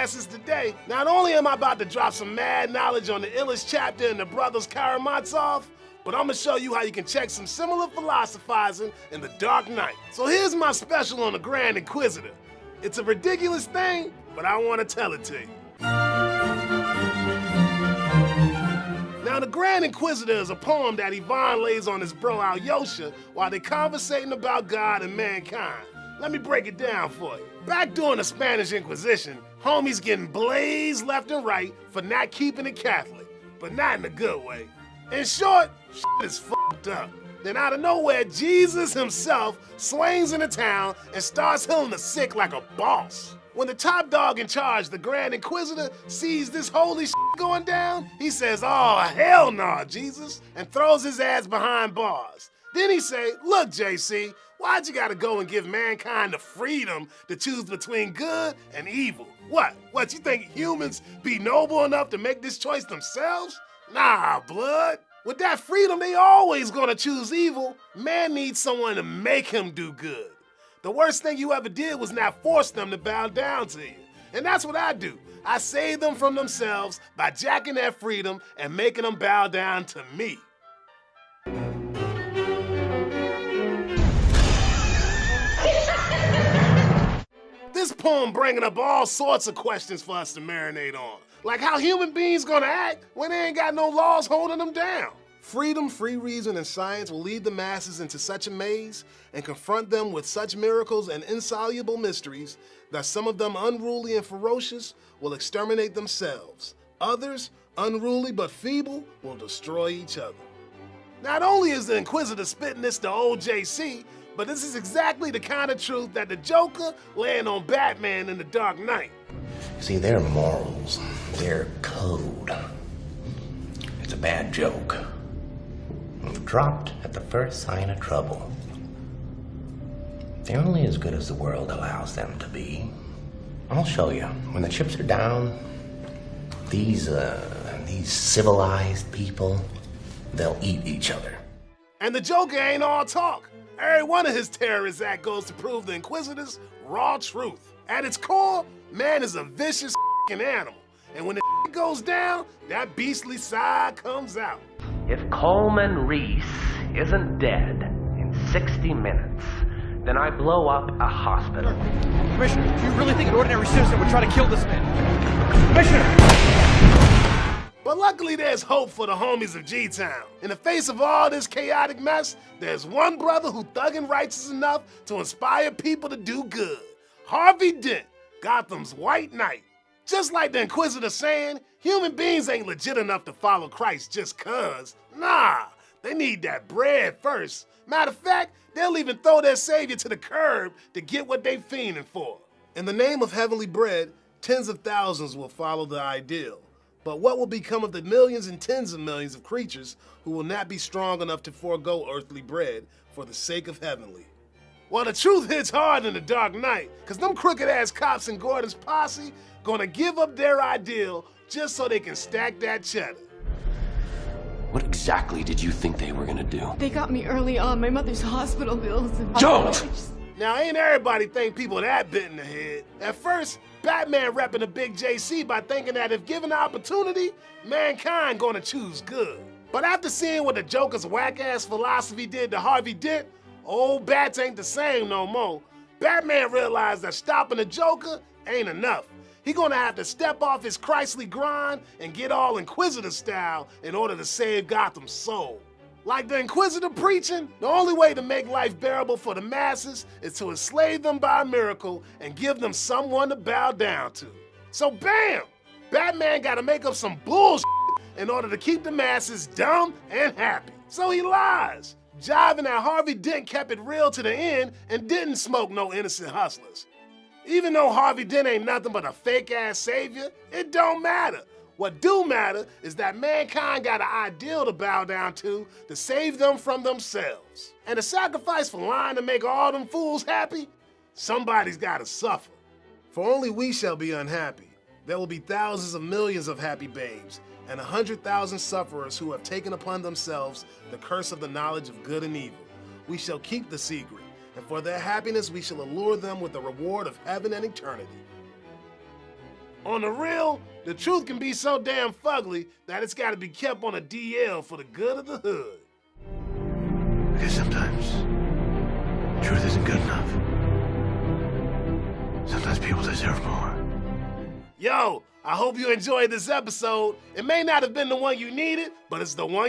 masses today, not only am I about to drop some mad knowledge on the illest chapter in the Brothers Karamazov, but I'm gonna show you how you can check some similar philosophizing in the Dark Knight. So here's my special on the Grand Inquisitor. It's a ridiculous thing, but I wanna tell it to you. Now, the Grand Inquisitor is a poem that Ivan lays on his bro Alyosha while they're conversating about God and mankind. Let me break it down for you. Back during the Spanish Inquisition, homies getting blazed left and right for not keeping it Catholic, but not in a good way. In short, shit is fucked up. Then out of nowhere, Jesus himself swings into town and starts healing the sick like a boss. When the top dog in charge, the Grand Inquisitor, sees this holy shit going down, he says, "Oh, hell no, Jesus," and throws his ass behind bars. Then he say, "Look, JC, why'd you gotta go and give mankind the freedom to choose between good and evil? What, you think humans be noble enough to make this choice themselves? Nah, blood. With that freedom, they always gonna choose evil. Man needs someone to make him do good. The worst thing you ever did was not force them to bow down to you. And that's what I do. I save them from themselves by jacking their freedom and making them bow down to me." This poem bringing up all sorts of questions for us to marinate on. Like how human beings gonna act when they ain't got no laws holding them down. Freedom, free reason, and science will lead the masses into such a maze and confront them with such miracles and insoluble mysteries that some of them unruly and ferocious will exterminate themselves. Others, unruly but feeble, will destroy each other. Not only is the Inquisitor spitting this to old JC, but this is exactly the kind of truth that the Joker laying on Batman in the Dark Knight. See, their morals, their code, it's a bad joke. Dropped at the first sign of trouble. They're only as good as the world allows them to be. I'll show you. When the chips are down, these civilized people, they'll eat each other. And the Joker ain't all talk. Every one of his terrorist acts goes to prove the Inquisitor's raw truth. At its core, man is a vicious animal. And when the goes down, that beastly side comes out. If Coleman Reese isn't dead in 60 minutes, then I blow up a hospital. Commissioner, do you really think an ordinary citizen would try to kill this man? Commissioner! But luckily there's hope for the homies of G-Town. In the face of all this chaotic mess, there's one brother who thuggin' righteous enough to inspire people to do good. Harvey Dent, Gotham's White Knight. Just like the Inquisitor saying, human beings ain't legit enough to follow Christ just cuz. Nah, they need that bread first. Matter of fact, they'll even throw their savior to the curb to get what they fiending for. In the name of heavenly bread, tens of thousands will follow the ideal. But what will become of the millions and tens of millions of creatures who will not be strong enough to forego earthly bread for the sake of heavenly? Well, the truth hits hard in the Dark Knight, cause them crooked-ass cops in Gordon's posse gonna give up their ideal just so they can stack that cheddar. What exactly did you think they were gonna do? They got me early on, my mother's hospital bills. And Don't! Now, ain't everybody think people that bit in the head. At first, Batman repping the big JC by thinking that if given the opportunity, mankind gonna choose good. But after seeing what the Joker's whack-ass philosophy did to Harvey Dent, old Bats ain't the same no more. Batman realized that stopping the Joker ain't enough. He gonna have to step off his Christly grind and get all Inquisitor style in order to save Gotham's soul. Like the Inquisitor preaching, the only way to make life bearable for the masses is to enslave them by a miracle and give them someone to bow down to. So bam! Batman gotta make up some bullshit in order to keep the masses dumb and happy. So he lies, jiving that Harvey Dent kept it real to the end and didn't smoke no innocent hustlers. Even though Harvey Dent ain't nothing but a fake-ass savior, it don't matter. What do matter is that mankind got an ideal to bow down to save them from themselves. And the sacrifice for lying to make all them fools happy, somebody's gotta suffer. For only we shall be unhappy. There will be thousands of millions of happy babes, and 100,000 sufferers who have taken upon themselves the curse of the knowledge of good and evil. We shall keep the secret, and for their happiness we shall allure them with the reward of heaven and eternity. On the real, the truth can be so damn fugly that it's gotta be kept on a DL for the good of the hood. Because sometimes truth isn't good enough. Sometimes people deserve more. Yo, I hope you enjoyed this episode. It may not have been the one you needed, but it's the one